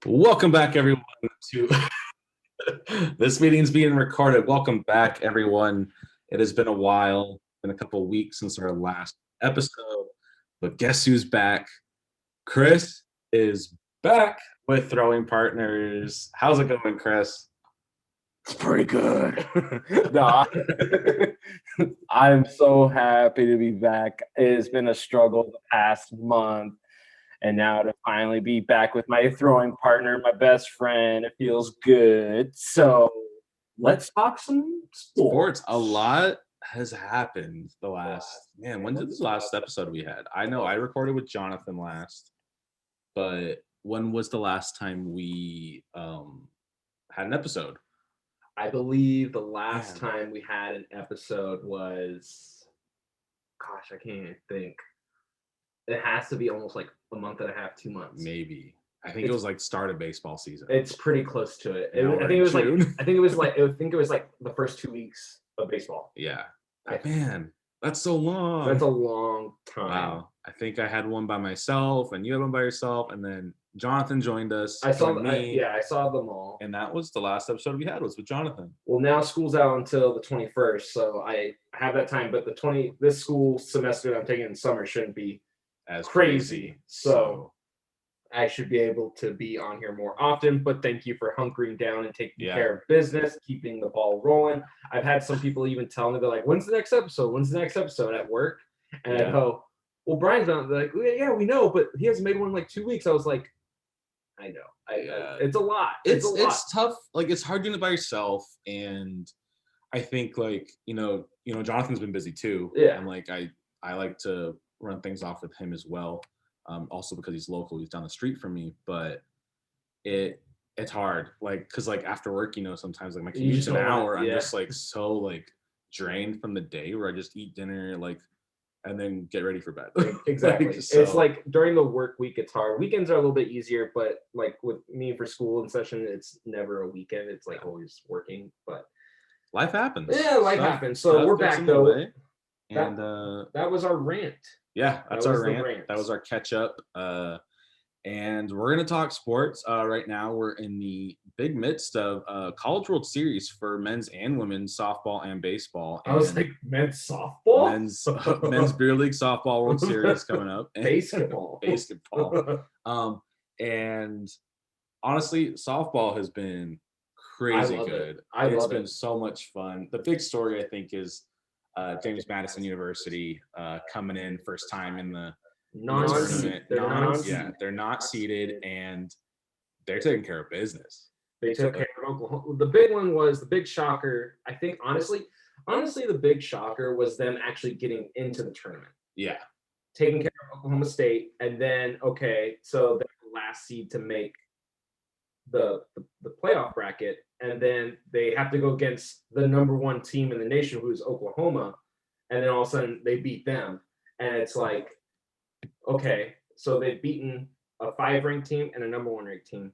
Welcome back, everyone, to this meeting's being recorded. Welcome back, everyone. It has been a while, been a couple of weeks since our last episode, but guess who's back? Chris is back with Throwing Partners. How's it going, Chris? It's pretty good. No, I'm so happy to be back. It's been a struggle the past month, and now to finally be back with my throwing partner, my best friend, it feels good. So let's talk some sports. A lot has happened the last when did this last episode we had? I know I recorded with Jonathan last, but when was the last time we had an episode? I believe the last time we had an episode was, I can't even think. It has to be almost like a month and a half, 2 months. Maybe. I think it was like start of baseball season. It's pretty close to it. I think it was like the first 2 weeks of baseball. Yeah. Man, that's so long. That's a long time. Wow. I think I had one by myself and you had one by yourself, and then Jonathan joined us. I saw them all. And that was the last episode we had was with Jonathan. Well, now school's out until the 21st, so I have that time. But this school semester that I'm taking in summer shouldn't be as crazy. So I should be able to be on here more often. But thank you for hunkering down and taking care of business, keeping the ball rolling. I've had some people even tell me, they're like, when's the next episode? When's the next episode at work? And I go, well, Brian's not. They're like, yeah, we know, but he hasn't made one in like 2 weeks. I was like, I know. It's a lot. It's tough. Like, it's hard doing it by yourself. And I think Jonathan's been busy too. Yeah. And like, I like to run things off with him as well. Also because he's local, he's down the street from me, but it's hard. Like, cause like after work, sometimes like my commute's an hour. I'm just like so like drained from the day where I just eat dinner, like, and then get ready for bed. Exactly. It's like during the work week, it's hard. Weekends are a little bit easier, but like with me for school and session, it's never a weekend. It's like always working, but life happens. Yeah, life happens. So we're back though. And that was our rant. Yeah, that's our rant. That was our catch up. And we're going to talk sports. Right now, we're in the big midst of College World Series for men's and women's softball and baseball. I was like, men's softball? Men's Beer League Softball World Series coming up. Basketball. And honestly, softball has been crazy good. It's been so much fun. The big story, I think, is James Madison University coming in first time in the tournament. They're not seeded, and they're taking care of business. They took care of Oklahoma. The big one was the big shocker. I think honestly, the big shocker was them actually getting into the tournament. Yeah, taking care of Oklahoma State, and then so they're the last seed to make the playoff bracket, and then they have to go against the number one team in the nation, who's Oklahoma, and then all of a sudden they beat them, and it's like, okay, so they've beaten a 5-ranked team and a number 1 ranked team.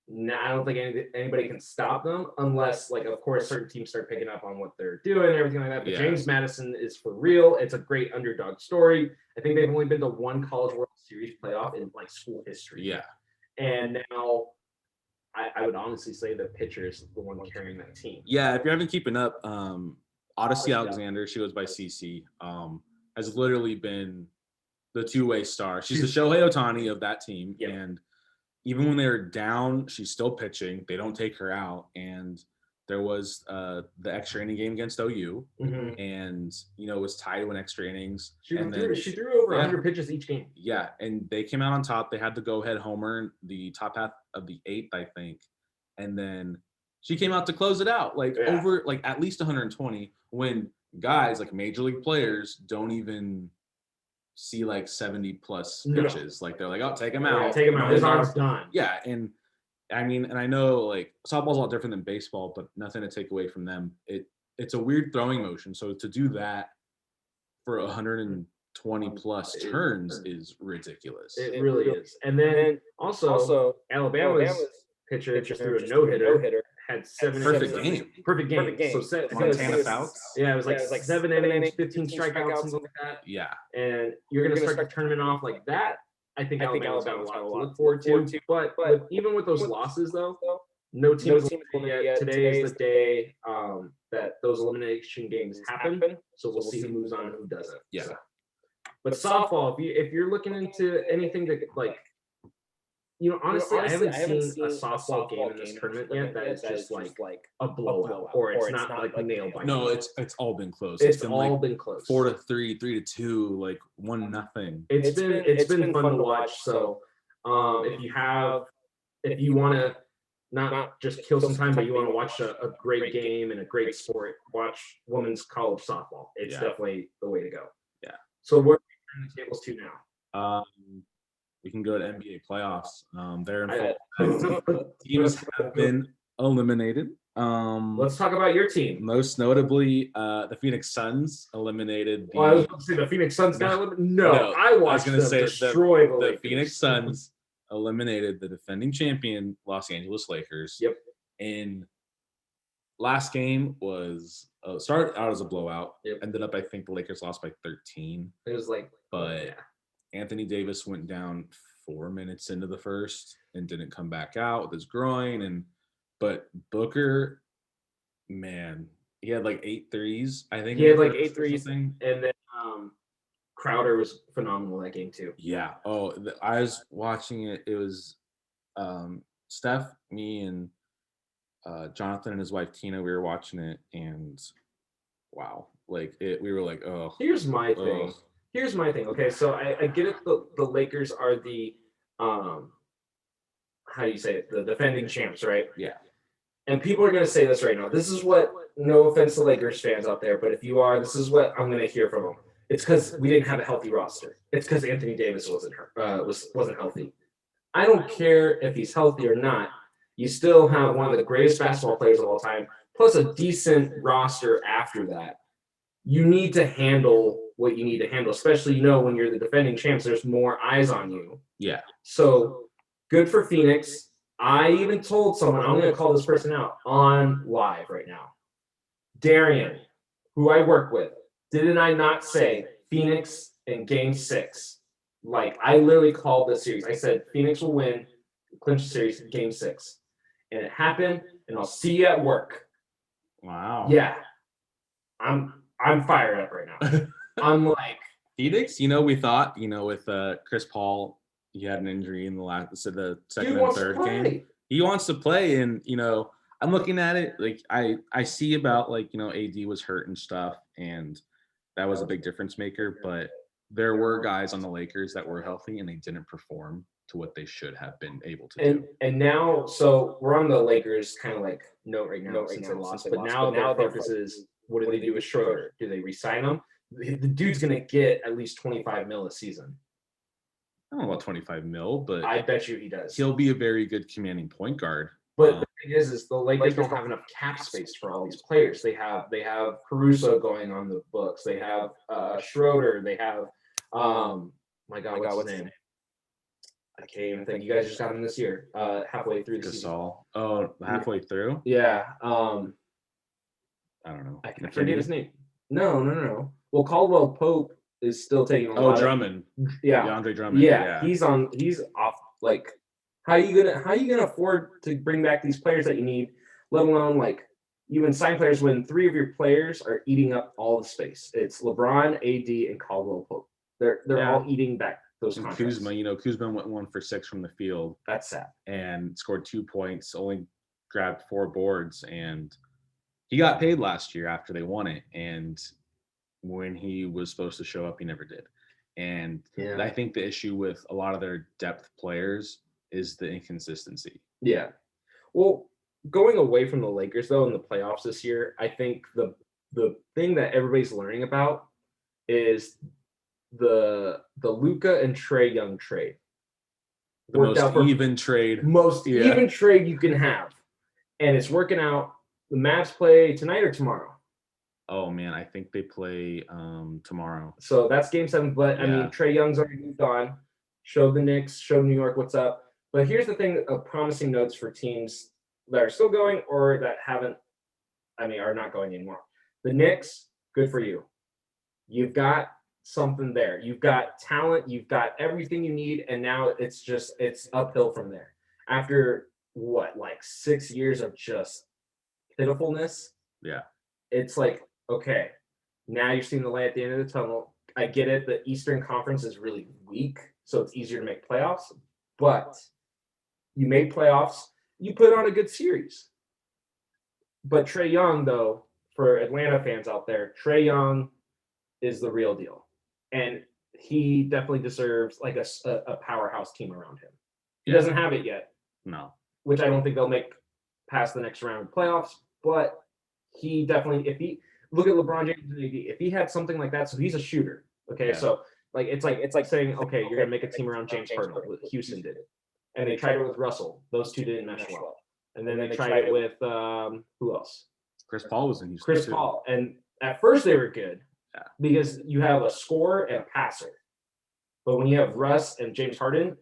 Now I don't think anybody can stop them unless, like, of course, certain teams start picking up on what they're doing and everything like that. But James Madison is for real. It's a great underdog story. I think they've only been to one College World Series playoff in like school history. Yeah, and now I would honestly say the pitcher is the one carrying that team. Yeah, if you haven't keeping up, Odyssey Alexander, she goes by CC, has literally been the two-way star. She's the Shohei Ohtani of that team. Yep. And even when they're down, she's still pitching. They don't take her out. And there was the extra inning game against OU, and it was tied to an extra innings. She threw over 100 pitches each game. Yeah, and they came out on top. They had the go-ahead homer, the top half of the 8th, I think, and then she came out to close it out, over like at least 120. When guys like major league players don't even see like 70 plus pitches, like they're like, oh, take him out. Take him out. His arm's done. Yeah, and I mean, and I know like softball's a lot different than baseball, but nothing to take away from them. It's a weird throwing motion. So to do that for 120 plus turns is ridiculous. It really is. And then also Alabama's pitcher just threw a no-hitter. Had 7 perfect innings. game. Perfect game. So Montana Fouts. Yeah, it was like 7 innings, 15 strikeouts, something like that. Yeah. And you're gonna start the tournament off like that. I think Alabama's got a lot to look forward to. But even with those losses, though, no team's eliminated yet. Today is the day that those elimination games happen. So we'll see who moves on and who doesn't. Yeah. So. But softball, if you're looking into anything that like, honestly, I haven't seen a softball game in this tournament yet that is just like a blowout, or it's not like nailed by. No, it's all been close. It's all been close. 4-3, 3-2, like 1-0. It's been fun to watch. So if you want to not just kill some time, but you want to watch a great game and a great sport, watch women's college softball. It's definitely the way to go. Yeah. So where are the tables to now? We can go to NBA playoffs. They're in full. Teams have been eliminated. Let's talk about your team. Most notably, the Phoenix Suns eliminated. I was going to say the Phoenix Suns got eliminated. No, I watched them destroy the Phoenix Suns eliminated the defending champion Los Angeles Lakers. Yep. And last game was started out as a blowout. Yep. Ended up, I think the Lakers lost by 13. It was like, but Anthony Davis went down 4 minutes into the first and didn't come back out with his groin. But Booker, man, he had like 8 threes. I think he had like 8 threes, and then Crowder was phenomenal that game too. Yeah. Oh, I was watching it. It was Steph, me, and Jonathan and his wife Tina. We were watching it, and wow, like we were like, oh. Here's my thing. Okay, so I get it. The Lakers are the how do you say it? The defending champs, right? Yeah. And people are going to say this right now. This is what, no offense to Lakers fans out there, but if you are, this is what I'm going to hear from them. It's because we didn't have a healthy roster. It's because Anthony Davis wasn't healthy. I don't care if he's healthy or not. You still have one of the greatest basketball players of all time, plus a decent roster after that. You need to handle what you need to handle, especially, when you're the defending champs, there's more eyes on you. Yeah. So good for Phoenix. I even told someone, I'm going to call this person out on live right now. Darian, who I work with, didn't I not say Phoenix in game 6? Like, I literally called this series. I said Phoenix will win, clinch the series in game 6. And it happened, and I'll see you at work. Wow. Yeah. I'm fired up right now. I'm like, Phoenix, we thought, with Chris Paul, he had an injury in the second and third game. He wants to play, and I'm looking at it like I see about AD was hurt and stuff, and that was a big difference maker. But there were guys on the Lakers that were healthy and they didn't perform to what they should have been able to do. And now, so we're on the Lakers kind of like note right now since they lost. But now their focus is, what do they do with Schroeder? Do they re-sign him? The dude's gonna get at least $25 million a season. I don't know about 25 mil, but I bet you he does. He'll be a very good commanding point guard. But the thing is the Lakers don't have enough cap space for all these players. They have Caruso going on the books. They have Schroeder. They have my God, what's his name? I can't even think. You guys just got him this year, halfway through the season. Oh, halfway through? Yeah. I don't know. I can forget his name. No. Well, Caldwell Pope is still taking a lot. Drummond. Yeah. DeAndre Drummond. Yeah. He's off. Like, how are you gonna afford to bring back these players that you need, let alone like you even sign players when 3 of your players are eating up all the space? It's LeBron, AD, and Caldwell Pope. They're all eating back those contracts. Kuzma went 1 for 6 from the field. That's sad. And scored 2 points, only grabbed 4 boards, and he got paid last year after they won it. And when he was supposed to show up, he never did. And I think the issue with a lot of their depth players is the inconsistency. Yeah. Well, going away from the Lakers though in the playoffs this year, I think the thing that everybody's learning about is the Luka and Trae Young trade. The most even trade. Even trade you can have. And it's working out. The Mavs play tonight or tomorrow? Oh man, I think they play tomorrow. So that's game 7. But I mean, Trae Young's already moved on. Show the Knicks, show New York what's up. But here's the thing of promising notes for teams that are still going or that are not going anymore. The Knicks, good for you. You've got something there. You've got talent, you've got everything you need, and now it's uphill from there. After what, like 6 years of just pitifulness, Yeah. it's like, okay, now you're seeing the light at the end of the tunnel. I get it. The Eastern Conference is really weak, so it's easier to make playoffs. But you made playoffs, you put on a good series. But Trae Young, though, for Atlanta fans out there, Trae Young is the real deal. And he definitely deserves like a powerhouse team around him. He doesn't have it yet. No. Which I don't think they'll make past the next round of playoffs. But he definitely, if he look at LeBron James and AD, if he had something like that, so he's a shooter. Okay, so like it's like saying, okay, you're gonna make a team around James Harden. Houston did it, and they tried it with Russell. Those two didn't mesh well, and then they tried it with who else? Chris Paul was in Houston. Chris Paul, and at first they were good because you have a scorer and a passer, but when you have Russ and James Harden,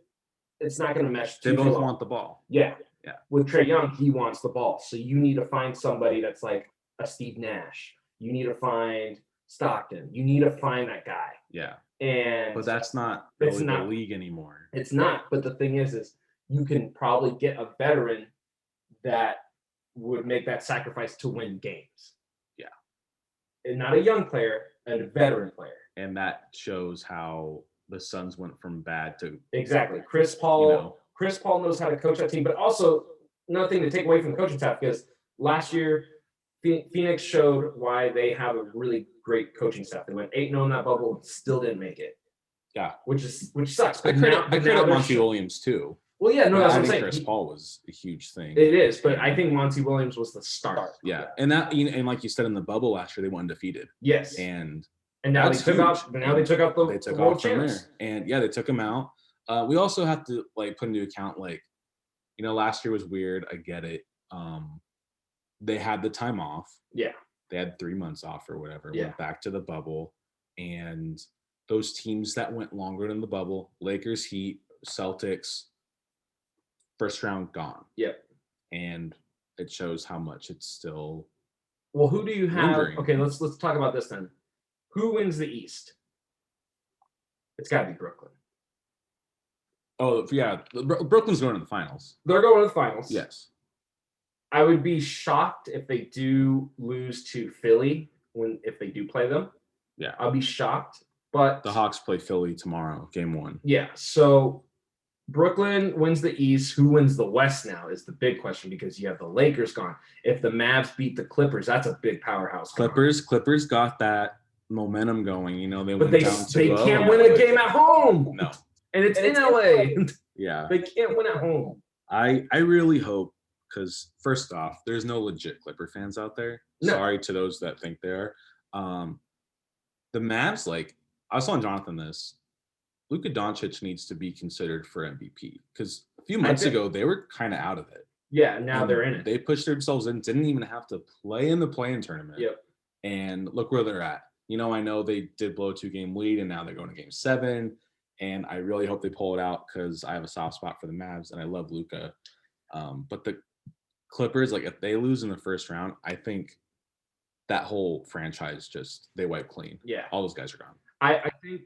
it's not going to mesh. They both want the ball. Yeah. Yeah. With Trae Young, he wants the ball, so you need to find somebody that's like a Steve Nash. You need to find Stockton. You need to find that guy. Yeah. But that's not really the league anymore. It's not. But the thing is you can probably get a veteran that would make that sacrifice to win games. Yeah. And not a young player, a veteran player. And that shows how the Suns went from bad to exactly. Chris Paul knows how to coach that team, but also nothing to take away from the coaching staff because last year Phoenix showed why they have a really great coaching staff. They went 8-0 in that bubble, still didn't make it. Yeah, which sucks. I credit Monty Williams too. Well, yeah, no, that's what I'm saying. Chris Paul was a huge thing. It is, but I think Monty Williams was the start. Yeah, and like you said in the bubble last year, they went undefeated. Yes, and now they took out the world champs. And they took them out. We also have to like put into account last year was weird. I get it. They had the time off. Yeah. They had 3 months off or whatever. Yeah. Went back to the bubble. And those teams that went longer than the bubble, Lakers, Heat, Celtics, first round gone. Yep. And it shows how much it's still. Well, who do you have? lingering. Okay, let's talk about this then. Who wins the East? It's got to be Brooklyn. Oh, yeah. Brooklyn's going to the finals. They're going to the finals. Yes. I would be shocked if they do lose to Philly if they do play them. Yeah. I'll be shocked. But the Hawks play Philly tomorrow, game 1. Yeah. So Brooklyn wins the East. Who wins the West now is the big question because you have the Lakers gone. If the Mavs beat the Clippers, that's a big powerhouse. Clippers got that momentum going. They can't win a game at home. No. And it's in LA. Yeah. They can't win at home. I really hope, because first off, there's no legit Clipper fans out there. No. Sorry to those that think there are. The Mavs, I was telling Jonathan this, Luka Doncic needs to be considered for MVP because a few months ago they were kind of out of it. Yeah, now they're in it. They pushed themselves in, didn't even have to play in the play-in tournament. Yep. And look where they're at. I know they did blow a 2-game lead and now they're going to game 7. And I really hope they pull it out because I have a soft spot for the Mavs and I love Luka. But the Clippers, if they lose in the first round, I think that whole franchise they wipe clean. Yeah. All those guys are gone. I think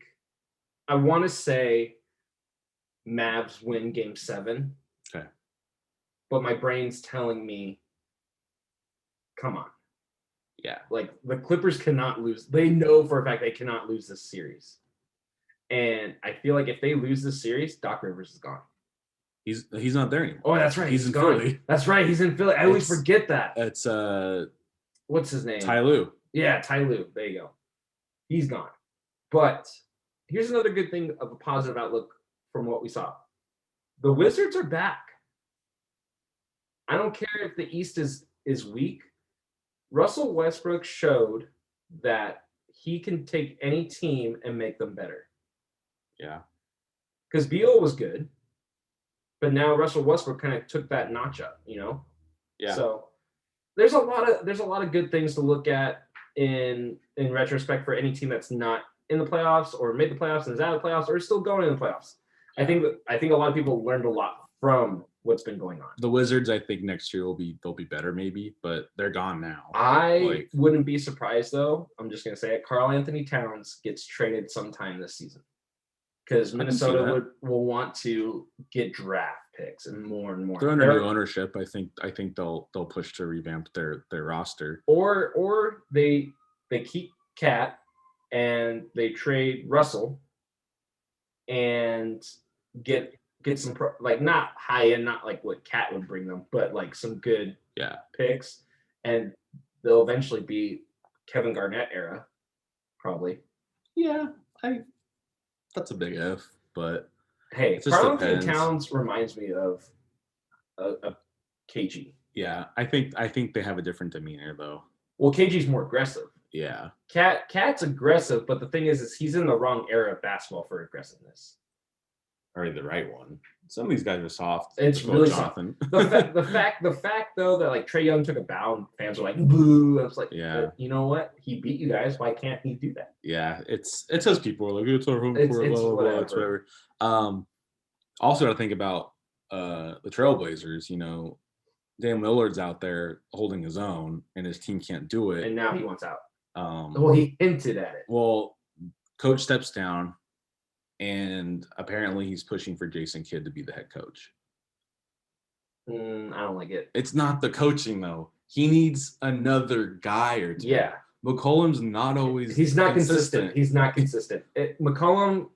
I want to say Mavs win game 7. Okay. But my brain's telling me, come on. Yeah. The Clippers cannot lose. They know for a fact they cannot lose this series. And I feel like if they lose this series, Doc Rivers is gone. He's not there anymore. Oh, that's right. He's in gone. Philly. That's right. He's in Philly. I always forget that. It's what's his name? Ty Lue. Yeah, Ty Lue. There you go. He's gone. But here's another good thing of a positive outlook from what we saw. The Wizards are back. I don't care if the East is weak. Russell Westbrook showed that he can take any team and make them better. Yeah. Because Beal was good, but now Russell Westbrook kind of took that notch up, Yeah. So there's a lot of good things to look at in retrospect for any team that's not in the playoffs or made the playoffs and is out of the playoffs or is still going in the playoffs. I think a lot of people learned a lot from what's been going on. The Wizards, I think next year they'll be better maybe, but they're gone now. I wouldn't be surprised though. I'm just gonna say it. Karl Anthony Towns gets traded sometime this season because Minnesota will want to get draft picks and more. They're under new ownership. I think they'll push to revamp their roster. Or they keep Cat and they trade Russell and get some like not high end, not like what Cat would bring them, but like some good picks, and they'll eventually be Kevin Garnett era, probably. Yeah, that's a big if, but hey, Karl Anthony Towns reminds me of a KG. Yeah, I think they have a different demeanor though. Well, KG's more aggressive. Yeah, Cat's aggressive, but the thing is he's in the wrong era of basketball for aggressiveness. Or the right one. Some of these guys are soft. It's really soft. The fact though that like Trae Young took a bow and fans were like boo. I was like, yeah, you know what? He beat you guys. Why can't he do that? Yeah, it's those people are like it's our home court, blah, blah, blah, it's whatever. Also got to think about the Trailblazers. You know, Dan Lillard's out there holding his own, and his team can't do it. And now he wants out. Well, he hinted at it. Well, coach steps down. And apparently he's pushing for Jason Kidd to be the head coach. I don't like it. It's not the coaching, though. He needs another guy or two. Yeah. McCollum's not always He's not consistent. He's not consistent. McCollum,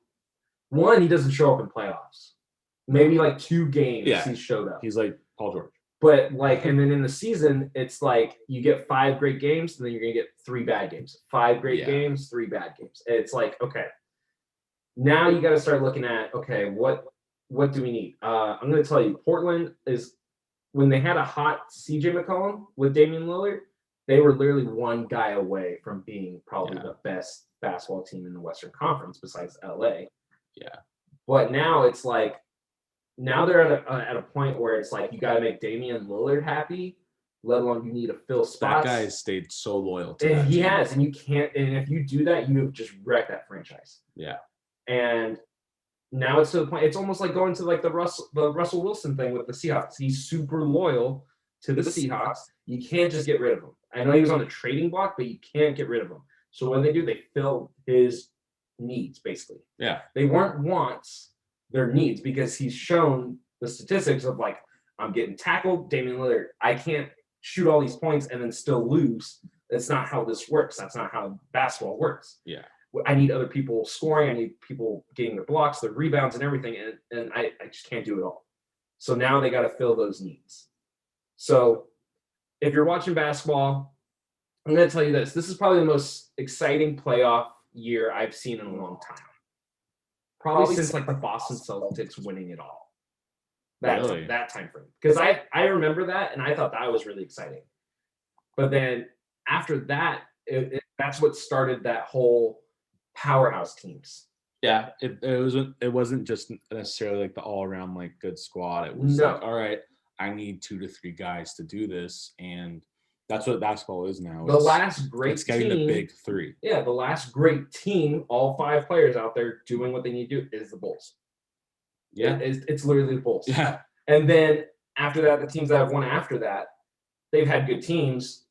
one, he doesn't show up in playoffs. Maybe like 2 games he showed up. He's like Paul George. But like, and then in the season, it's like you get 5 great games, and then you're going to get 3 bad games. 5 great games, 3 bad games. It's like, okay. Now you got to start looking at, okay, what do we need? I'm going to tell you, Portland is, when they had a hot CJ McCollum with Damian Lillard, they were literally 1 guy away from being probably the best basketball team in the Western Conference besides LA. Yeah. But now it's like, now they're at a point where it's like, you got to make Damian Lillard happy, let alone you need to fill spots. That guy has stayed so loyal to that. He has, and you can't, and if you do that, you have just wrecked that franchise. Yeah. And now it's to the point, it's almost like going to like the Russell Wilson thing with the Seahawks. He's super loyal to the Seahawks. You can't just get rid of him. I know he was on the trading block, but you can't get rid of him. So when they do, they fill his needs, basically. Yeah. They weren't wants, their needs, because he's shown the statistics of like, I'm getting tackled, Damian Lillard. I can't shoot all these points and then still lose. That's not how this works. That's not how basketball works. Yeah. I need other people scoring. I need people getting their blocks, their rebounds, and everything. And I just can't do it all. So now they got to fill those needs. So if you're watching basketball, I'm going to tell you this. This is probably the most exciting playoff year I've seen in a long time. Probably since like the Boston Celtics winning it all. That time frame. Because I remember that, and I thought that was really exciting. But then after that, that's what started that whole powerhouse teams. Yeah, it wasn't just necessarily like the all around like good squad. It was like, all right, I need 2 to 3 guys to do this, and that's what basketball is now. It's getting team, the big 3. Yeah, the last great team, all 5 players out there doing what they need to do, is the Bulls. Yeah, it's literally the Bulls. Yeah, and then after that, the teams that have won after that, they've had good teams,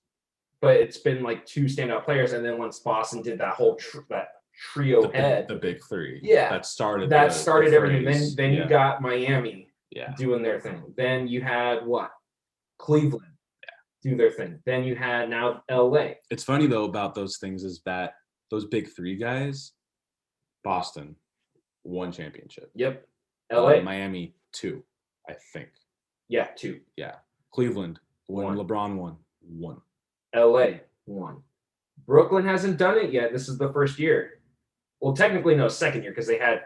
but it's been like 2 standout players, and then once Boston did that whole that trio the big 3. Yeah, that started everything. Then you got Miami doing their thing. Then you had what? Cleveland do their thing. Then you had now LA. It's funny though about those things is that those big 3 guys, Boston, 1 championship. Yep. LA. Miami 2, I think. Yeah, 2. Yeah. Cleveland 1. LeBron 1. LA 1. Brooklyn hasn't done it yet. This is the first year. Well, technically no, second year, because they had,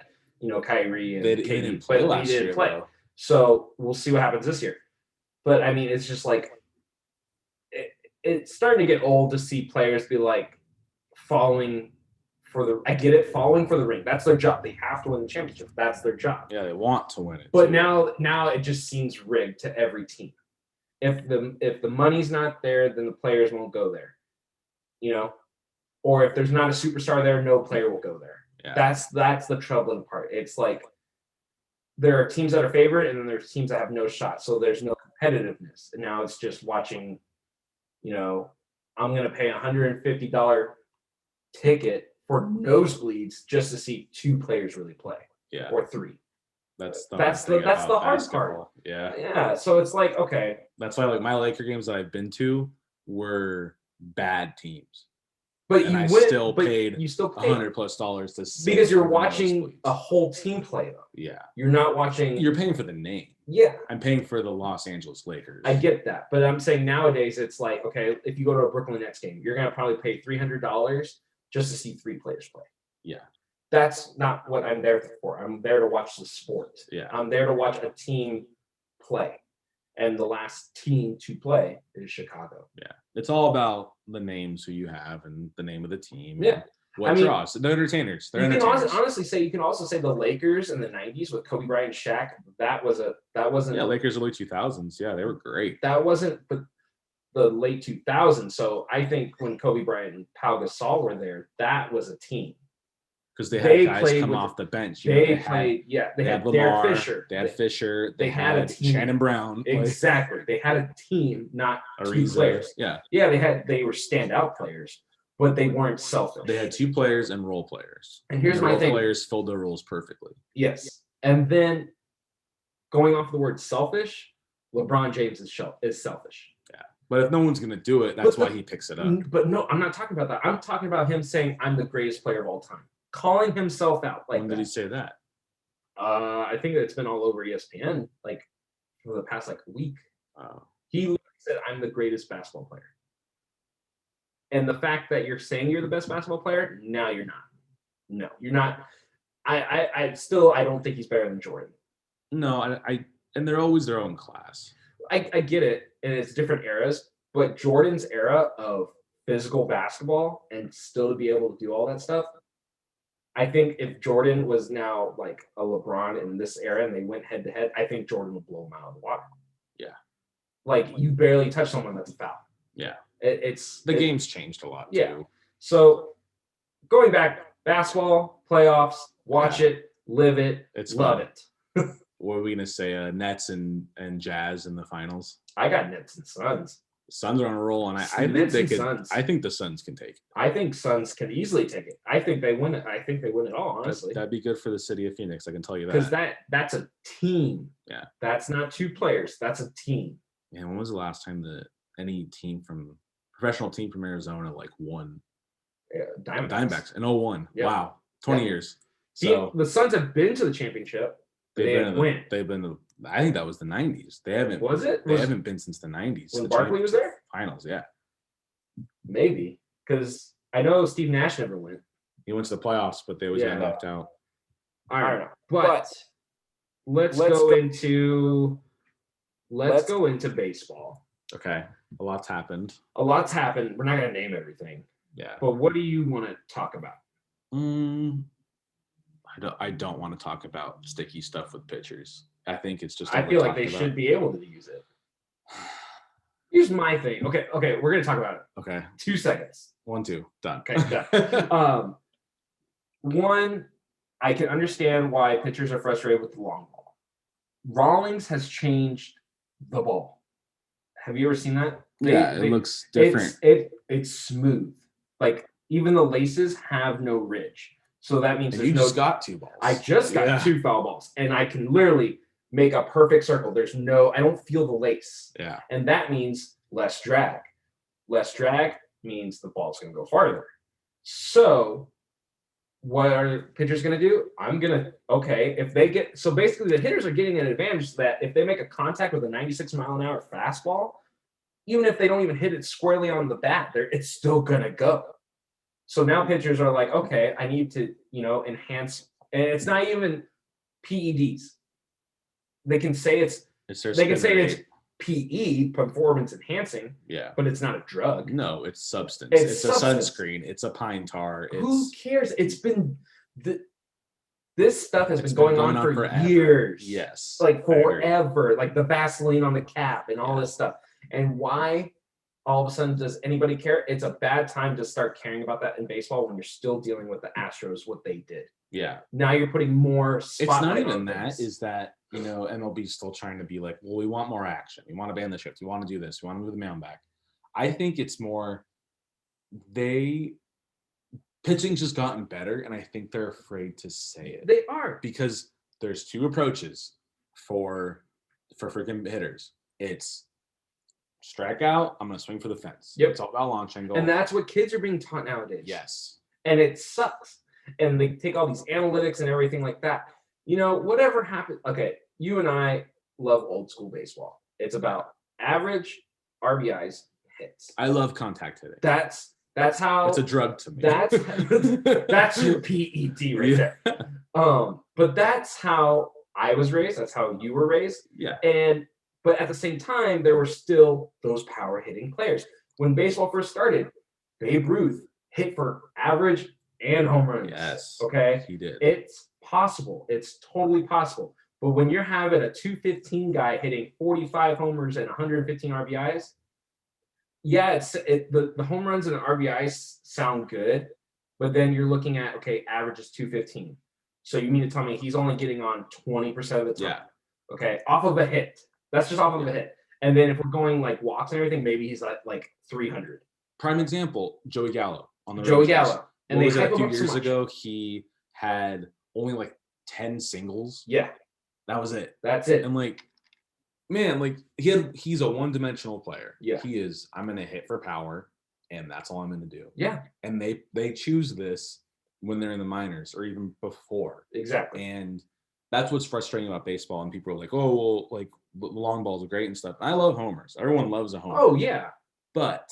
Kyrie and they didn't play last year. Though. So we'll see what happens this year. But I mean, it's just like it's starting to get old to see players be like falling for the. I get it, falling for the ring. That's their job. They have to win the championship. That's their job. Yeah, they want to win it. But now it just seems rigged to every team. If the money's not there, then the players won't go there. Or if there's not a superstar there, no player will go there. Yeah. That's the troubling part. It's like there are teams that are favored, and then there's teams that have no shot. So there's no competitiveness. And now it's just watching, I'm going to pay $150 ticket for nosebleeds just to see 2 players really play. Yeah. Or 3. That's the hard part. Yeah. Yeah. So it's like, okay. That's why like my Laker games that I've been to were bad teams. But and you still paid $100+ to see because you're watching a whole team play though. Yeah. You're not watching. You're paying for the name. Yeah. I'm paying for the Los Angeles Lakers. I get that, but I'm saying nowadays it's like, okay, if you go to a Brooklyn Nets game, you're gonna probably pay $300 just to see 3 players play. Yeah. That's not what I'm there for. I'm there to watch the sport. Yeah. I'm there to watch a team play. And the last team to play is Chicago. Yeah. It's all about the names who you have and the name of the team. Yeah. What draws. They're entertainers. You can also say the Lakers in the 90s with Kobe Bryant and Shaq. That wasn't. Yeah, Lakers early 2000s. Yeah, they were great. That wasn't the late 2000s. So I think when Kobe Bryant and Pau Gasol were there, that was a team. Because they had guys come off the bench. They had Lamar, Fisher. They had Fisher. They had a team. Shannon Brown. Exactly. They had a team, not Ariza, 2 players. Yeah. Yeah, they were standout players, but they weren't selfish. They had 2 players and role players. And here's my thing. Players filled their roles perfectly. Yes. And then going off the word selfish, LeBron James is selfish. Yeah. But if no one's going to do it, that's why he picks it up. But no, I'm not talking about that. I'm talking about him saying, I'm the greatest player of all time. Calling himself out like when did he say that? I think it's been all over ESPN like for the past like week. He literally said, "I'm the greatest basketball player." And the fact that you're saying you're the best basketball player, now you're not. No, you're not. I don't think he's better than Jordan. No, and they're always their own class. I get it, and it's different eras, but Jordan's era of physical basketball and still to be able to do all that stuff. I think if Jordan was now like a LeBron in this era and they went head to head, I think Jordan would blow him out of the water. Yeah. Like you barely touch someone that's a foul. Yeah. The game's changed a lot yeah. too. So going back, basketball, playoffs, watch it, live it, love it. What are we gonna say? Nets and Jazz in the finals. I got Nets and Suns. Suns are on a roll, and I think they could. Suns. I think the Suns can take it. I think Suns can easily take it. I think they win it. I think they win it all. Honestly, that'd be good for the city of Phoenix. I can tell you that. Because that's a team. Yeah, that's not 2 players. That's a team. Man, when was the last time that any professional team from Arizona won? Yeah, Diamondbacks in 01. Yep. Wow, 20 years. So the Suns have been to the championship. They been. I think that was the 90s. They haven't. They haven't been since the 90s. When Barkley was there? Finals, yeah. Maybe because I know Steve Nash never went. He went to the playoffs, but they always got knocked out. I don't know, but let's go into baseball. Okay, a lot's happened. We're not gonna name everything. Yeah. But what do you want to talk about? I don't want to talk about sticky stuff with pitchers. I think it's just. I feel like they should be able to use it. Here's my thing. Okay, we're gonna talk about it. Okay. 2 seconds. 1, 2, done. Okay, done. One, I can understand why pitchers are frustrated with the long ball. Rawlings has changed the ball. Have you ever seen that? It looks different. It's smooth. Like even the laces have no ridge. So that means you just got 2 balls. I just got 2 foul balls, and I can literally make a perfect circle. I don't feel the lace. Yeah. And that means less drag. Less drag means the ball's going to go farther. So what are pitchers going to do? So basically the hitters are getting an advantage that if they make a contact with a 96-mile-an-hour fastball, even if they don't even hit it squarely on the bat, it's still going to go. So now pitchers are like, okay, I need to, enhance. And it's not even PEDs. They can say it's PE, performance enhancing. Yeah. But it's not a drug. No, it's substance. It's a sunscreen. It's a pine tar. Who cares? It's been this stuff has been going on for forever. Years. Yes. Like forever. Like the Vaseline on the cap and all this stuff. And why all of a sudden does anybody care? It's a bad time to start caring about that in baseball when you're still dealing with the Astros, what they did. Yeah. Now you're putting more spotlight. It's not even on that. things. Is that MLB's still trying to be like, well, we want more action. We want to ban the shifts. We want to do this. We want to move the mound back. I think it's more pitching's just gotten better, and I think they're afraid to say it. They are. Because there's two approaches for freaking hitters. It's strike out, I'm gonna swing for the fence. Yep. It's all about launch angle. And that's what kids are being taught nowadays. Yes. And it sucks. And they take all these analytics and everything like that. Whatever happened. Okay, you and I love old school baseball. It's about average RBIs, hits. I love contact hitting. That's how It's a drug to me. That's your PED right there. But that's how I was raised. That's how you were raised. Yeah. But at the same time, there were still those power hitting players. When baseball first started, Babe Ruth hit for average and home runs. Yes. Okay. He did. It's possible. It's totally possible. But when you're having a 215 guy hitting 45 homers and 115 RBIs, yeah, the home runs and RBIs sound good, but then you're looking at, okay, average is 215. So you mean to tell me he's only getting on 20% of the time? Yeah. Okay, off of a hit. That's just off of a hit. And then if we're going like walks and everything, maybe he's at like 300. Prime example, Joey Gallo on the Joey Rangers. Gallo. And What was it, hype a him few up so years much. ago? He had only like 10 singles. Yeah, That was it. that's it. And like, man, like he's a one-dimensional player. Yeah. He is, I'm gonna hit for power, and that's all I'm gonna do. Yeah, And they choose this when they're in the minors or even before. exactly. And that's what's frustrating about baseball. And people are like, oh, well, like the long balls are great and stuff. I love homers. Everyone loves a homer. Oh, yeah. But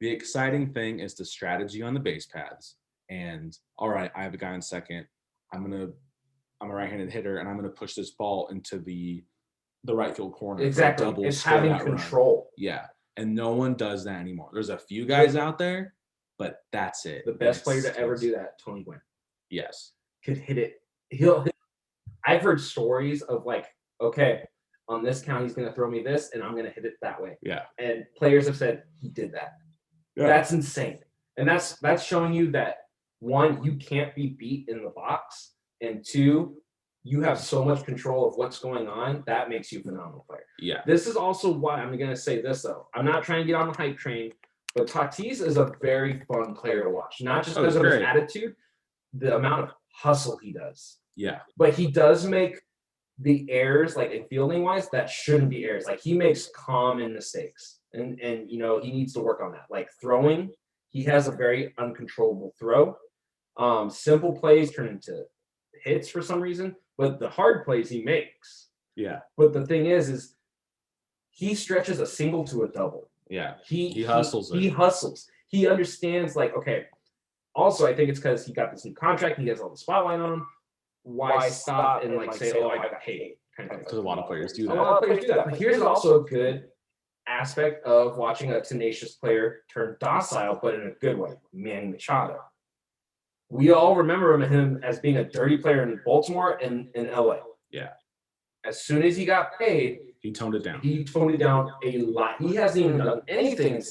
the exciting thing is the strategy on the base paths. And all right, I have a guy on second. I'm a right-handed hitter, and I'm gonna push this ball into the right field corner. Exactly. Double, It's score having that run. control. Yeah. And no one does that anymore. There's a few guys out there, but that's it. The best player It's- to ever do that, Tony Gwynn. Yes. Could hit it. I've heard stories of like, okay, on this count, he's going to throw me this, and I'm going to hit it that way. Yeah. And players have said he did that. Yeah. That's insane. And that's showing you that, one, you can't be beat in the box, and two, you have so much control of what's going on. That makes you a phenomenal player. Yeah. This is also why I'm going to say this, though. I'm not trying to get on the hype train, but Tatis is a very fun player to watch. Not just because of his great. attitude, the amount of hustle he does. Yeah. But he does make the errors, like in fielding wise, that shouldn't be errors. Like he makes common mistakes, and he needs to work on that. Like throwing, he has a very uncontrollable throw. Simple plays turn into hits for some reason, but the hard plays he makes. Yeah. But the thing is he stretches a single to a double. Yeah. He hustles He it. hustles. He understands, like, okay. Also, I think it's because he got this new contract. He has all the spotlight on him. Why stop and like say, "Oh, I got paid"? Kind of thing. Because a lot of players do A that. lot of players do that. But here's also a good aspect of watching a tenacious player turn docile, but in a good way. Manny Machado. We all remember him as being a dirty player in Baltimore and in LA. Yeah. As soon as he got paid, He toned it down. he toned it down a lot. He hasn't even done anything,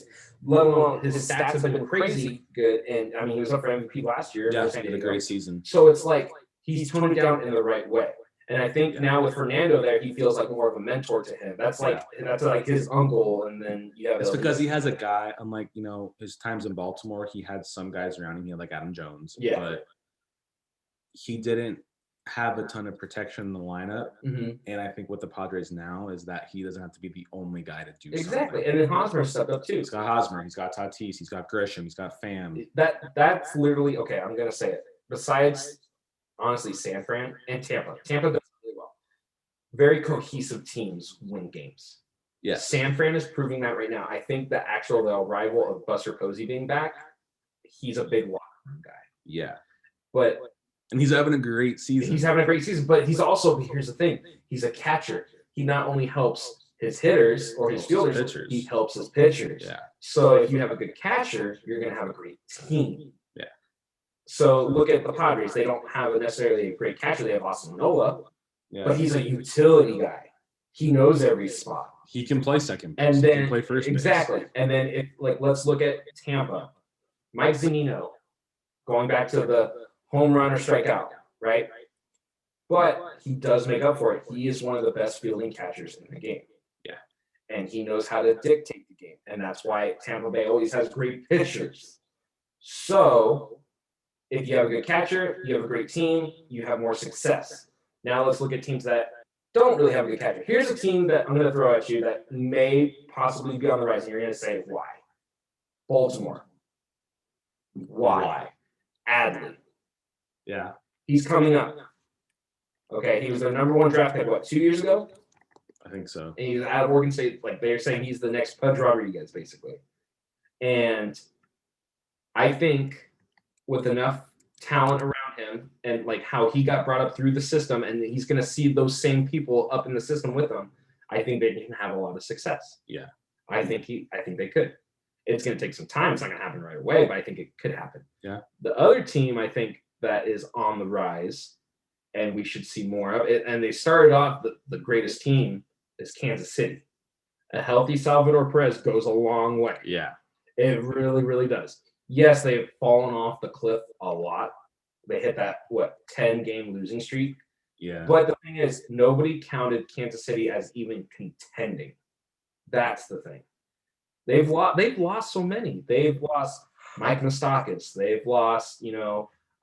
let alone his stats have been crazy good. And I mean, he was up for MVP last year. Yeah, for it's San been a Diego. great season. So it's like he's toned it down in the right way. And I think now with Fernando there, he feels like more of a mentor to him. That's like his uncle, and then you have. It's because he has a guy, unlike, his times in Baltimore, he had some guys around him. He had like Adam Jones. Yeah. But he didn't have a ton of protection in the lineup. Mhm. And I think what the Padres now is that he doesn't have to be the only guy to do Exactly, something. and then Hosmer stepped up too. He's got Hosmer, he's got Tatis, he's got Grisham, he's got Pham. That's literally okay. I'm gonna say it. Besides, honestly, San Fran and Tampa does really well. Very cohesive teams win games. Yes. San Fran is proving that right now. I think the arrival of Buster Posey being back, he's a big locker room guy. Yeah. But And he's having a great season. he's having a great season. But he's also, here's the thing, he's a catcher. He not only helps his hitters or his fielders, pitchers. he helps his pitchers. Yeah. So if you have a good catcher, you're going to have a great team. Yeah. So look at the Padres. They don't have necessarily a great catcher. They have Austin Nola, Yeah. but he's a utility guy. He knows every spot. He can play second base. And He then can play first base. exactly. And then let's look at Tampa. Mike Zunino, going back to the home run or strikeout, right? But he does make up for it. He is one of the best fielding catchers in the game. Yeah. And he knows how to dictate the game. And that's why Tampa Bay always has great pitchers. So if you have a good catcher, you have a great team, you have more success. Now let's look at teams that don't really have a good catcher. Here's a team that I'm going to throw at you that may possibly be on the rise, and you're going to say, why? Baltimore. Why? Adley. Yeah. He's coming up. Okay, he was their number 1 draft pick, 2 years ago? I think so. And he's out of Oregon State. Like, they're saying he's the next Pudge Rodriguez, basically. And I think with enough talent around him and like how he got brought up through the system, and he's going to see those same people up in the system with him, I think they can have a lot of success. Yeah. I think they could. It's going to take some time. It's not going to happen right away, but I think it could happen. Yeah. The other team I think that is on the rise, and we should see more of it, and they started off the greatest team is Kansas City. A healthy Salvador Perez goes a long way. Yeah. It really, really does. Yes, they have fallen off the cliff a lot. They hit that 10-game losing streak. Yeah. But the thing is, nobody counted Kansas City as even contending. That's the thing. They've lost so many. They've lost Mike Moustakas. They've lost,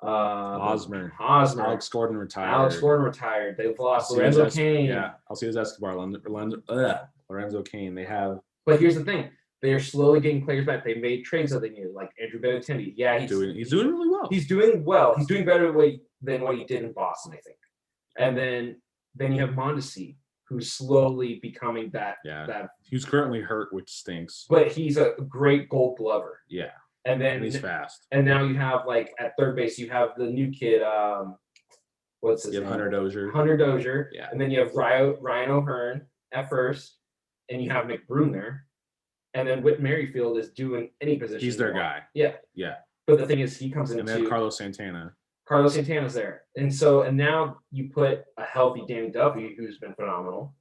Hosmer. Alex Gordon retired. They've lost Lorenzo Cain. Yeah. Alcides Escobar. Lorenzo Cain. They have. But here's the thing. They're slowly getting players back. They made trades that they needed, like Andrew Benintendi. Yeah, he's doing really well. He's doing well. He's doing better than what he did in Boston, I think. And then you have Mondesi, who's slowly becoming that. Yeah. He's currently hurt, which stinks. But he's a great Gold Glover. Yeah. And he's fast. And now you have at third base, you have the new kid. What's his name? Hunter Dozier. Hunter Dozier. Yeah. And then you have Ryan O'Hearn at first, and you have McBroom there. And then Whit Merrifield is doing any position. He's their guy. Yeah. Yeah. But the thing is, he comes into. And they have Carlos Santana. Carlos Santana's there. And now you put a healthy Danny Duffy, who's been phenomenal,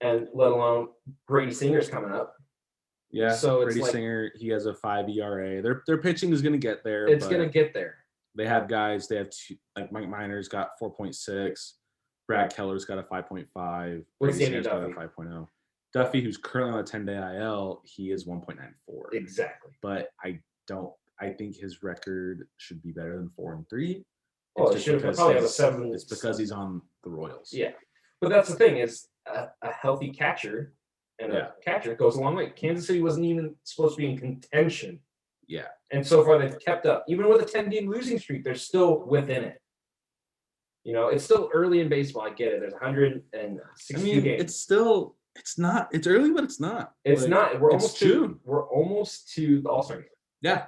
and let alone Brady Singer's coming up. Yeah. So Brady Singer, he has a 5 ERA. Their pitching is going to get there. It's going to get there. They have guys. They have two, like Mike Minor's got 4.6. Brad Keller's got a 5.5. What's Danny Duffy? Got a 5.0. Duffy, who's currently on a 10-day IL, he is 1.94. Exactly. But I think his record should be better than 4-3. Oh, it should probably have a 7. It's because he's on the Royals. Yeah. But that's the thing is a healthy catcher and a catcher goes a long way. Kansas City wasn't even supposed to be in contention. Yeah. And so far they've kept up. Even with a 10-game losing streak, they're still within it. It's still early in baseball. I get it. There's 160 games. It's early, but it's not. It's not. We're almost June. We're almost to the All-Star game. Yeah.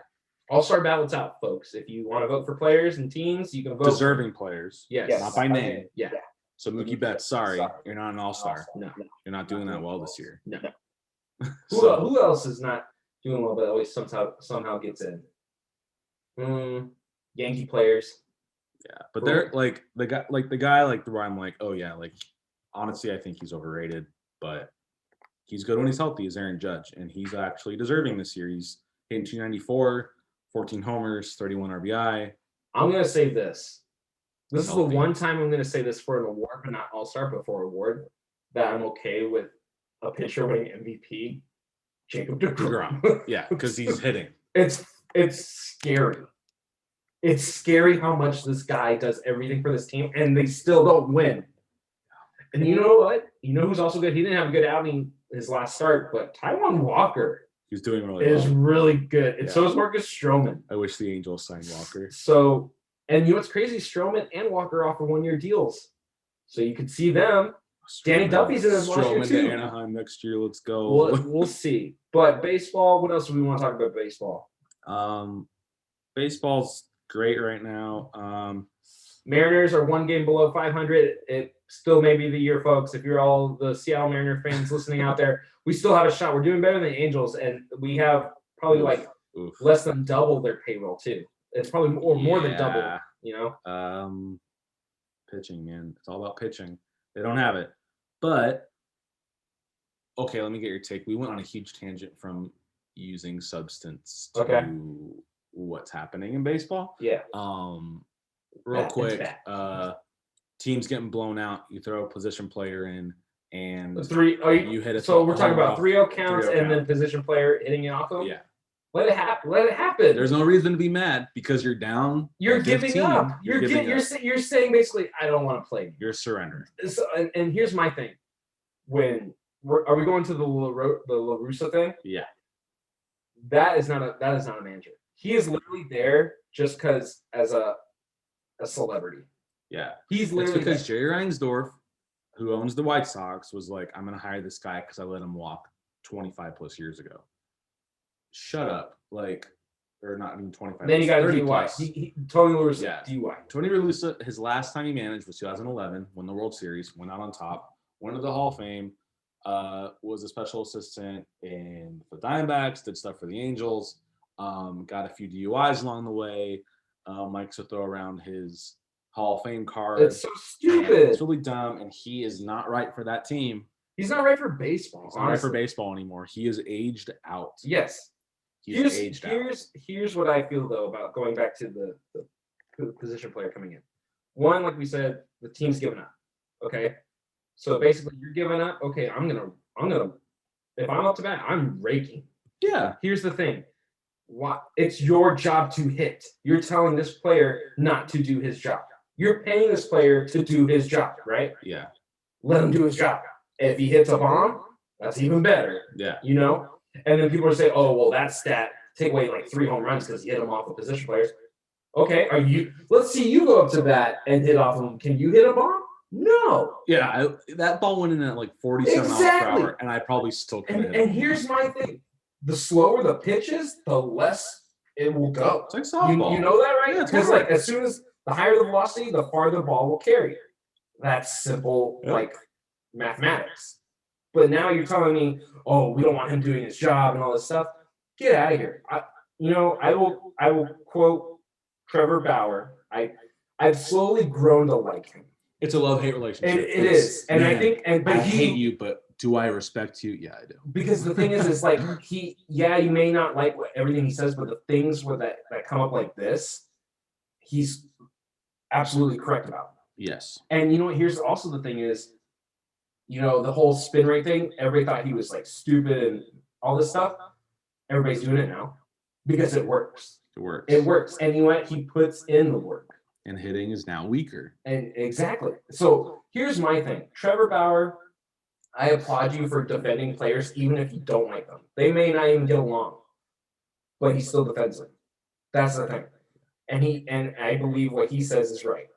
All-Star ballot's out, folks. If you want to vote for players and teams, you can vote. Deserving players. Yes. Not by name. Yeah. So Mookie Betts, sorry, you're not an all-star. No. You're not doing that well this year. No. Who else is not doing well, but always somehow gets in? Yankee players. Yeah, but they're like the guy where I'm like, oh yeah, like honestly, I think he's overrated, but he's good when he's healthy. Is Aaron Judge, and he's actually deserving this year. He's hitting 294, 14 homers, 31 RBI. I'm gonna say this. This is Healthy. the one time I'm gonna say this for an award, but not all-star, but for an award that I'm okay with a pitcher winning MVP. Jacob Degrom. Yeah, because he's hitting. It's scary. It's scary how much this guy does everything for this team, and they still don't win. And you know what? You know who's also good? He didn't have a good outing his last start, but Taijuan Walker He's doing really is well. really good. And so is Marcus Stroman. I wish the Angels signed Walker. So, and you know what's crazy? Stroman and Walker offer 1-year deals. So you could see them. Danny Duffy's in his last year Stroman too. to Anaheim next year. Let's go. We'll see. But baseball, what else do we want to talk about baseball? Baseball's great right now. Mariners are 1 game below 500. It still may be the year, folks. If you're all the Seattle Mariner fans listening out there, we still have a shot. We're doing better than the Angels, and we have probably less than double their payroll too. It's probably more than double. Pitching, man. It's all about pitching. They don't have it. But okay, let me get your take. We went on a huge tangent from using substance to what's happening in baseball. Yeah. real It's quick. bad. Teams getting blown out. You throw a position player in, and you hit it. So we're talking about 3-0 counts 3-0 and then position player hitting it off of them? Yeah. Let it happen. Let it happen. There's no reason to be mad because you're down. You're by giving 15. up. You're saying basically, I don't want to play. You're surrendering. So, and here's my thing. Are we going to the La Russa thing? Yeah. That is not a manager. He is literally there just because as a celebrity. Yeah. He's It's literally because Jerry Reinsdorf, who owns the White Sox, was like, I'm going to hire this guy because I let him walk 25 plus years ago. Shut up. Like, or not even 25. Then you got 30 DUI. plus. Tony La Russa, Yeah. DUI. Tony La Russa, his last time he managed was 2011, won the World Series, went out on top, went to the Hall of Fame, was a special assistant in the Diamondbacks, did stuff for the Angels, got a few DUIs along the way, likes to throw around his Hall of Fame card. It's so stupid. It's really dumb, and he is not right for that team. He's not right for baseball. He's not right for baseball anymore. He is aged out. Yes. He's aged out. Here's what I feel though about going back to the position player coming in. One, like we said, the team's giving up. Okay. So basically you're giving up. Okay, I'm gonna if I'm up to bat, I'm raking. Yeah. Here's the thing. It's your job to hit. You're telling this player not to do his job. You're paying this player to do his job, right? Yeah. Let him do his job. If he hits a bomb, that's even better. Yeah. You know? And then people are saying, oh, well, that stat, take away like 3 home runs because he hit them off of position players. Okay, let's see you go up to bat and hit off them. Can you hit a bomb? No. Yeah, that ball went in at like 47 miles per hour, and I probably still couldn't hit it. And here's my thing. The slower the pitch is, the less it will go. It's like softball. You know that, right? Yeah, Because like as soon as the higher the velocity, the farther the ball will carry. That's simple, like mathematics. But now you're telling me, oh, we don't want him doing his job and all this stuff. Get out of here. I will quote Trevor Bauer. I've slowly grown to like him. It's a love-hate relationship. It is. And man, I think but I hate you, but do I respect you? Yeah, I do. Because the thing is like you may not like everything he says, but the things that come up like this, he's absolutely correct about. Yes. And you know what? Here's also the thing is, the whole spin rate thing, everybody thought he was like stupid and all this stuff. Everybody's doing it now because it works. It works. And you know what? He puts in the work. And hitting is now weaker. And exactly. So here's my thing. Trevor Bauer, I applaud you for defending players even if you don't like them. They may not even get along, but he still defends them. That's the thing. And I believe what he says is right.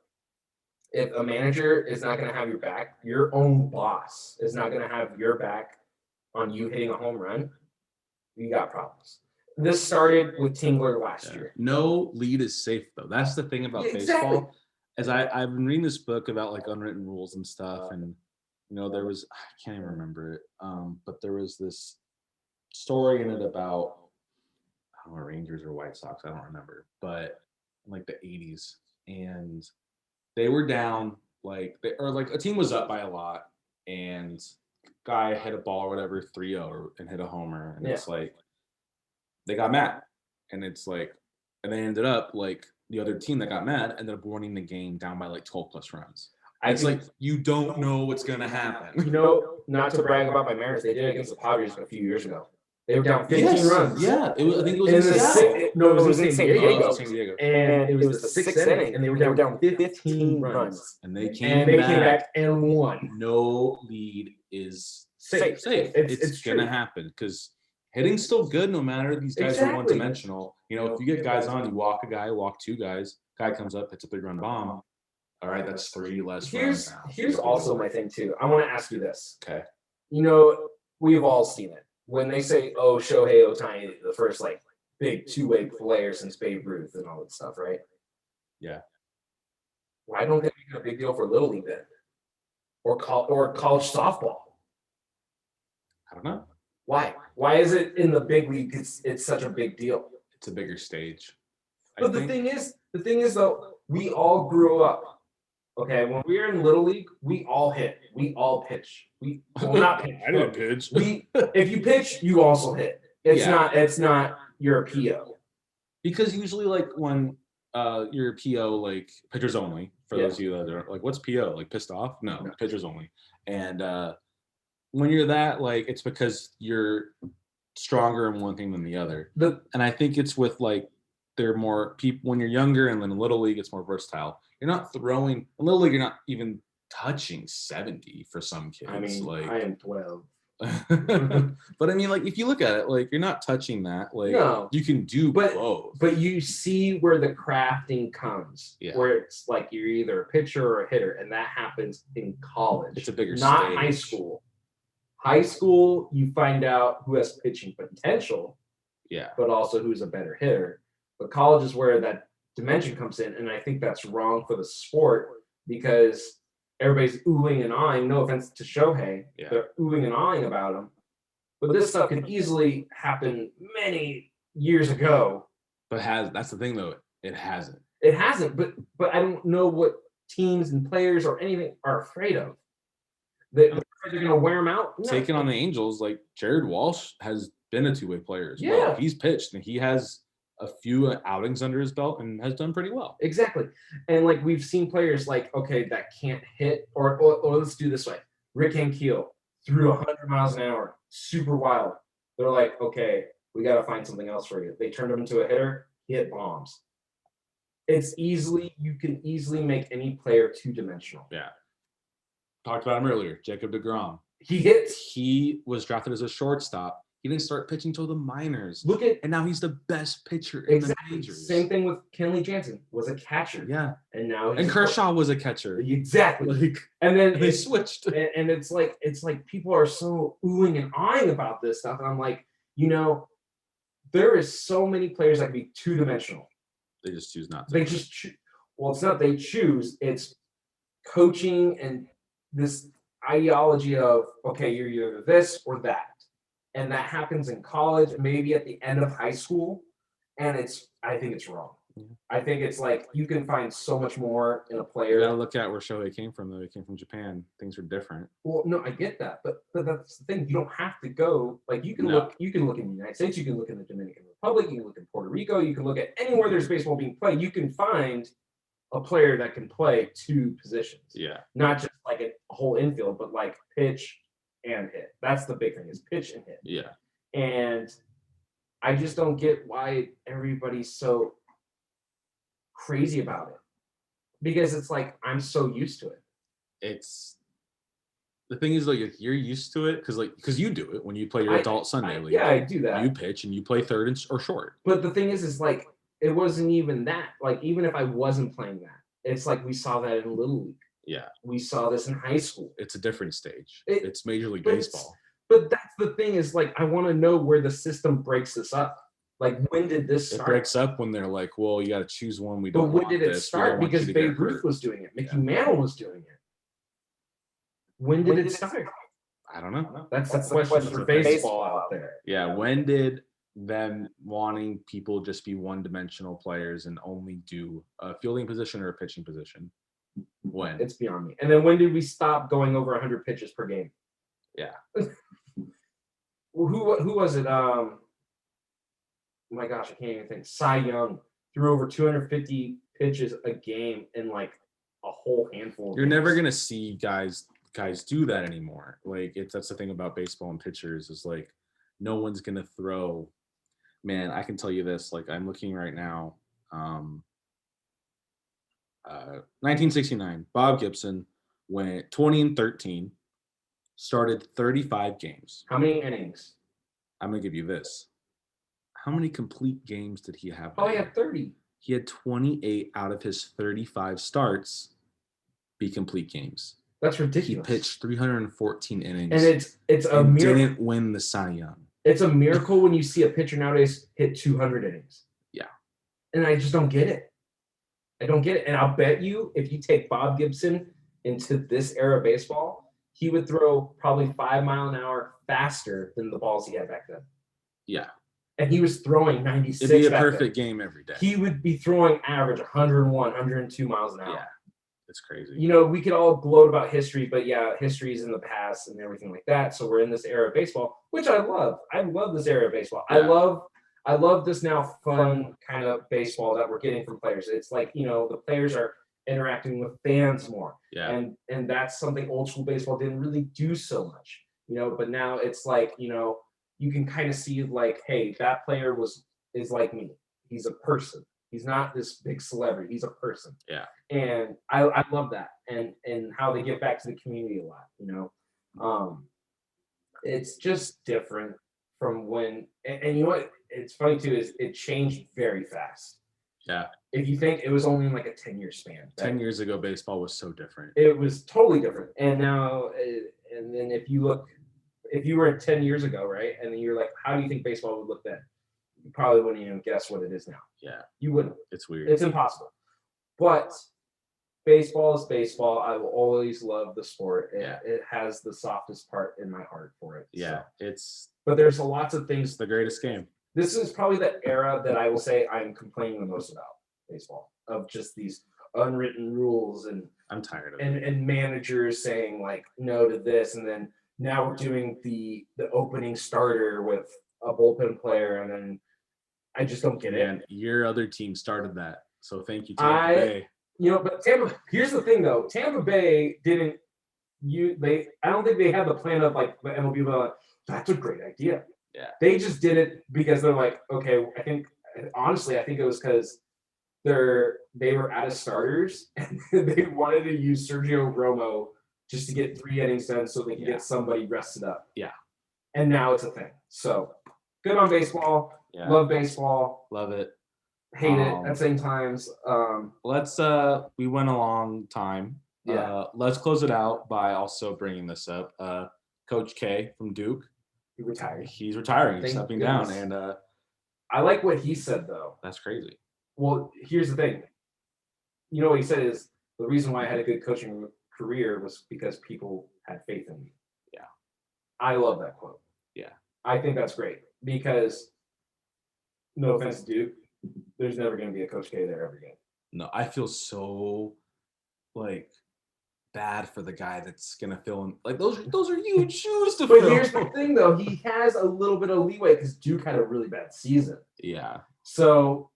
If a manager is not going to have your back, your own boss is not going to have your back on you hitting a home run, you got problems. This started with Tingler last year. No lead is safe, though. That's the thing about baseball. As I've been reading this book about like unwritten rules and stuff, and there was, I can't even remember it, but there was this story in it about, I don't know, Rangers or White Sox, I don't remember, but in like the 80s, and they were down, a team was up by a lot, and guy hit a ball or whatever 3-0 and hit a homer, and it's like they got mad, and it's like, and they ended up like the other team that got mad ended up winning the game down by like 12 plus runs. It's like you don't know what's gonna happen. Not to brag about my Mariners, they did it against the Padres a few years ago. They were down 15 runs. Yeah, I think it was in Seattle. It was in San Diego. And it was the sixth inning, and they were down 15 runs. And they came back and won. No lead is safe. It's gonna happen because hitting's still good no matter. These guys are one-dimensional. If you get guys on, you walk a guy, walk 2 guys, guy comes up, hits a 3-run bomb. All right, that's 3 less runs now. Here's also my thing too. I want to ask you this. Okay. We've all seen it. When they say, oh, Shohei Ohtani, the first big 2-way player since Babe Ruth and all that stuff, right? Yeah. Why don't they make it a big deal for Little League then? Or college softball? I don't know. Why? Why is it in the big league it's such a big deal? It's a bigger stage. But the thing is though, we all grew up. Okay, when we were in Little League, we all hit. We all pitch. We not pitch. I didn't pitch. If you pitch, you also hit. It's not your PO. Because usually when your PO like pitchers only for Yeah. those of you that are like, what's PO? Like pissed off? No, No. pitchers only. And when you're that, like, it's because you're stronger in one thing than the other. And I think it's with like they're more people when you're younger, and then in Little League it's more versatile. You're not throwing in Little League, you're not even touching 70 for some kids. I mean, like I am 12. but I mean, like, if you look at it, like, you're not touching that. Like, No. you can do But- both. But you see where the crafting comes, Yeah. where it's like you're either a pitcher or a hitter, and that happens in college. It's a bigger not stage. high school. High school, you find out who has pitching potential, Yeah. but also who's a better hitter. But college is where that dimension comes in, and I think that's wrong for the sport because everybody's oohing and ahhing. No offense to Shohei, Yeah. they're oohing and ahhing about him. But this stuff could easily happen many years ago. But that's the thing, though. It hasn't. It hasn't, but I don't know what teams and players or anything are afraid of. They're going to wear them out. No. Taking on the Angels, like, Jared Walsh has been a two-way player as well. Yeah. He's pitched, and he has a few outings under his belt and has done pretty well. Exactly. And like we've seen players like, okay, that can't hit, or let's do this way. Rick Ankiel threw 100 miles an hour, super wild. They're like, okay, we got to find something else for you. They turned him into a hitter. He hit bombs. You can easily make any player two-dimensional. Yeah. Talked about him earlier, Jacob Degrom. He hits. He was drafted as a shortstop. He didn't start pitching till the minors. Look at And now he's the best pitcher in the exactly majors. same thing with Kenley Jansen. Was a catcher. Yeah. And now And Kershaw was a catcher. Exactly. Like, And then they switched. and it's like people are so oohing and eyeing about this stuff, and I'm like, there is so many players that can be two-dimensional. They just choose not to. They just well, it's not they choose, it's coaching and this ideology of, okay, you're either this or that, and that happens in college, maybe at the end of high school, and I think it's wrong. Yeah. I think it's like you can find so much more in a You player. gotta look at where Shohei came from, though. He came from Japan. Things were different. Well, no, I get that, but that's the thing. You don't have to go. Like you can No. look. You can look in the United States. You can look in the Dominican Republic. You can look in Puerto Rico. You can look at anywhere there's baseball being played. You can find a player that can play two positions, Yeah. not just like a whole infield, but like pitch and hit. That's the big thing: is pitch and hit. Yeah. And I just don't get why everybody's so crazy about it, because it's like I'm so used to it. It's the thing is, like, you're used to it because you do it when you play your adult Sunday league. Yeah, I do that. You pitch and you play third or short. But the thing is like it wasn't even that. Like even if I wasn't playing that, it's like we saw that in Little League. Yeah. We saw this in high school. It's a different stage. It- It's Major League but Baseball. But that's the thing is like I want to know where the system breaks this up. Like when did this It start? breaks up when they're like, well, you got to choose one. We But don't when want did it this. We don't start? want Because you to get Babe Ruth hurt. was doing it. Mickey Yeah. Mantle was doing it. When did it start? I don't know. That's the question for baseball out there. Yeah. When did them wanting people just be one-dimensional players and only do a fielding position or a pitching position? When? It's beyond me. And then when did we stop going over 100 pitches per game? Yeah. Well, who was it? Oh my gosh, I can't even think. Cy Young threw over 250 pitches a game in like a whole handful of You're games. never gonna see guys do that anymore. Like that's the thing about baseball and pitchers is like no one's gonna throw. Man, I can tell you this. Like I'm looking right now. 1969, Bob Gibson went 20-13, started 35 games. How many innings? I'm gonna give you this. How many complete games did he have? Oh, that he year? had 30. He had 28 out of his 35 starts be complete games. That's He ridiculous. pitched 314 innings and it's a and miracle. didn't win the Cy Young. It's a miracle when you see a pitcher nowadays hit 200 innings. Yeah. And I just don't get it. I don't get it. And I'll bet you if you take Bob Gibson into this era of baseball, he would throw probably 5 mile an hour faster than the balls he had back then. Yeah. And he was throwing 96. It'd be a back perfect then. game every day. He would be throwing average 101, 102 miles an hour. Yeah. It's crazy. You know, we could all gloat about history, but yeah, history's in the past and everything like that. So we're in this era of baseball, which I love. I love this era of baseball. Yeah. I love this now fun kind of baseball that we're getting from players. It's like, the players are interacting with fans more. Yeah. And that's something old school baseball didn't really do so much, but now it's like, you can kind of see like, hey, that player is like me. He's a person. He's not this big celebrity. He's a person. Yeah. And I love that. And how they give back to the community a lot, it's just different from when, and you know what? It's funny too, is it changed very fast. Yeah. If you think it was only in like a 10-year span. Right? 10 years ago, baseball was so different. It was totally different. And now, and then if you were 10 years ago, right? And then you're like, how do you think baseball would look then? You probably wouldn't even guess what it is now. Yeah. You wouldn't. It's weird. It's impossible. But baseball is baseball. I will always love the sport. It has the softest part in my heart for it. Yeah. So. It's But there's lots of things. the greatest game. This is probably the era that I will say I'm complaining the most about baseball, of just these unwritten rules and I'm tired of it. And managers saying like no to this, and then now we're doing the opening starter with a bullpen player, and then I just don't get it. And your other team started that, so thank you, Tampa Bay. But here's the thing though, Tampa Bay didn't. I don't think they had the plan of like the MLB. Like, that's a great idea. Yeah. They just did it because they're like, okay. I think it was because they were out of starters and they wanted to use Sergio Romo just to get 3 innings done so they could get somebody rested up. Yeah. And now it's a thing. So good on baseball. Yeah. Love baseball. Love it. Hate it at the same times. We went a long time. Yeah. Let's close it out by also bringing this up. Coach K from Duke. He retired. He's retiring. He's Thank stepping goodness. down. And I like what he said though. that's crazy. Well, here's the thing. You know what he said is the reason why I had a good coaching career was because people had faith in me. Yeah. I love that quote. Yeah. I think that's great because, no offense to Duke, there's never going to be a Coach K there ever again. No, I feel so bad for the guy that's gonna fill in. Like those are huge shoes to But fill. here's the thing, though, he has a little bit of leeway because Duke had a really bad season. Yeah. So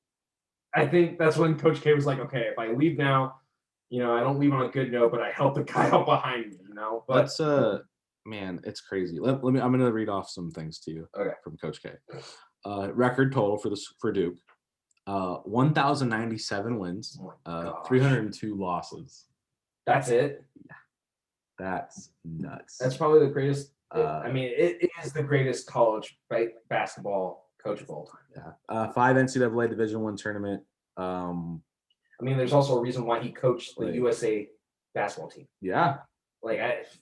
I think that's when Coach K was like, okay, if I leave now, I don't leave on a good note, but I help the guy out behind me, But That's man, it's crazy. Let me. I'm gonna read off some things to you. Okay. From Coach K. Record total for Duke. 1,097 wins. 302 losses. That's it. Yeah. That's nuts. That's probably the greatest. I mean, it is the greatest college basketball coach of all time. Yeah. 5 NCAA Division I tournament. I mean, there's also a reason why he coached the USA basketball team. Yeah.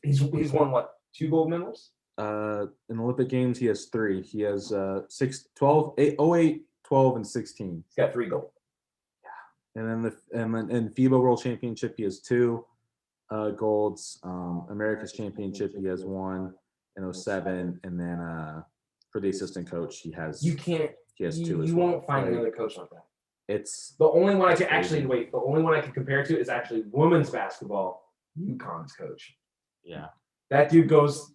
He's won what, 2 gold medals? In Olympic Games, he has 3. He has 6, 12, 8, 08, 12, and 16. He's got 3 gold. Yeah. And then in FIBA World Championship, he has 2 golds. America's Championship, he has 1 in 07, and then for the assistant coach, he has 2 as well. You won't find another coach like that. It's the only one I can the only one I can compare it to is actually women's basketball. UConn's coach. Yeah. That dude goes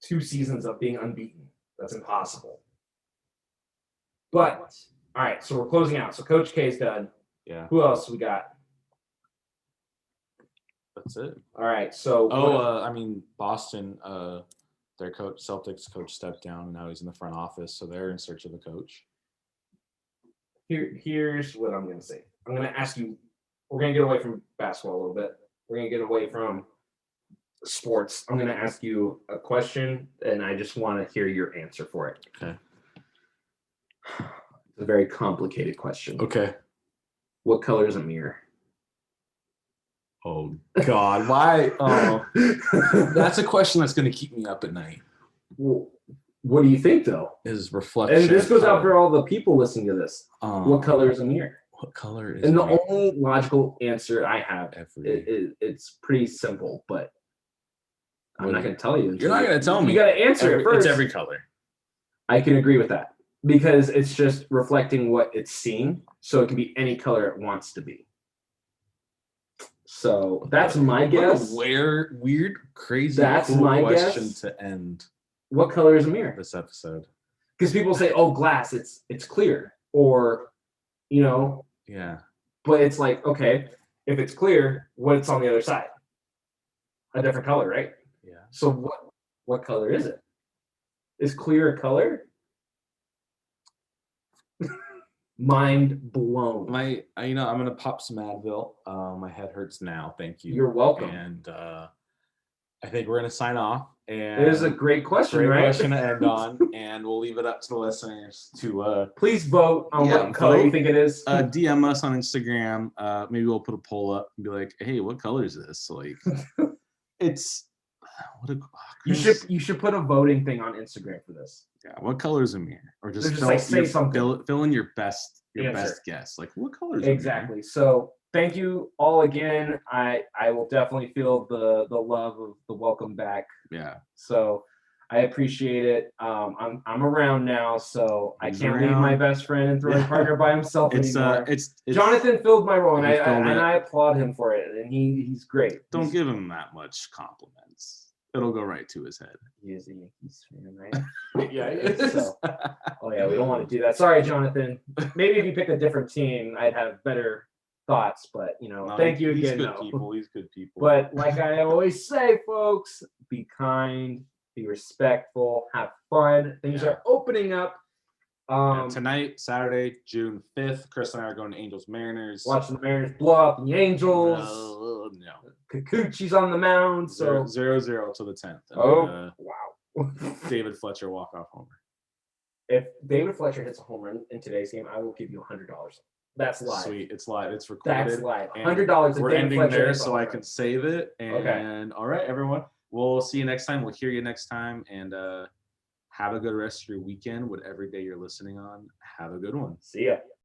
2 seasons of being unbeaten. That's impossible. But all right, so we're closing out. So Coach K's done. Yeah. Who else we got? That's it. All right. So Boston, their coach, Celtics coach, stepped down, and now he's in the front office, so they're in search of a coach. Here's what I'm going to say. I'm going to ask you. We're going to get away from basketball a little bit. We're going to get away from sports. I'm going to ask you a question, and I just want to hear your answer for it. Okay. It's a very complicated question. Okay. What color is a mirror? Oh God, why? Oh, that's a question that's going to keep me up at night. Well, what do you think, though? Is reflection. And this goes out for all the people listening to this. What color is a mirror? What color is? And the only logical answer I have, every. It's pretty simple, but I'm not going to tell you. You're not going to tell me. You got to answer it first. It's every color. I can agree with that because it's just reflecting what it's seeing, so it can be any color it wants to be. So that's my guess. What a weird, crazy, that's cool my question guess to end. What color is a mirror? This episode. because people say, "Oh, glass, it's clear," or Yeah. but it's like, okay, if it's clear, what's on the other side? A different color, right? Yeah. So what color is it? Is clear a color? Mind blown. I'm gonna pop some Advil. My head hurts now. Thank you. You're welcome. And I think we're gonna sign off. And It is a great question, great right? question to end on, and we'll leave it up to the listeners to Please vote on what color you vote. think it is. DM us on Instagram. Maybe we'll put a poll up and be like, "Hey, what color is this?" Like, it's what a You should put a voting thing on Instagram for this. Yeah, what color is a mirror? Or just say something. Fill in your best Answer. best guess. Like, what color is Exactly. So thank you all again. I will definitely feel the love of the welcome back. Yeah. So I appreciate it. I'm around now, so I can't leave my best friend and throwing partner by himself anymore. It's Jonathan filled my role, and he filled it. I applaud him for it. And he's great. Don't give him that much compliments. It'll go right to his head. He is a Yankees fan, right? Yeah, he is. So, oh yeah, we don't want to do that. Sorry, Jonathan. Maybe if you picked a different team, I'd have better thoughts. But thank you again. He's good people. But like I always say, folks, be kind, be respectful, have fun. Things are opening up. Tonight, Saturday, June 5th, Chris and I are going to Angels Mariners. Watching the Mariners blow out the Angels. No. Kikuchi's on the mound. So 0-0 till the 10th. And wow. David Fletcher walk-off homer. If David Fletcher hits a home run in today's game, I will give you $100. That's live. Sweet. It's live. It's recorded. That's live. $100. We're ending there so I can save it. And okay. All right, everyone. We'll see you next time. We'll hear you next time. And have a good rest of your weekend, whatever day you're listening on. Have a good one. See ya.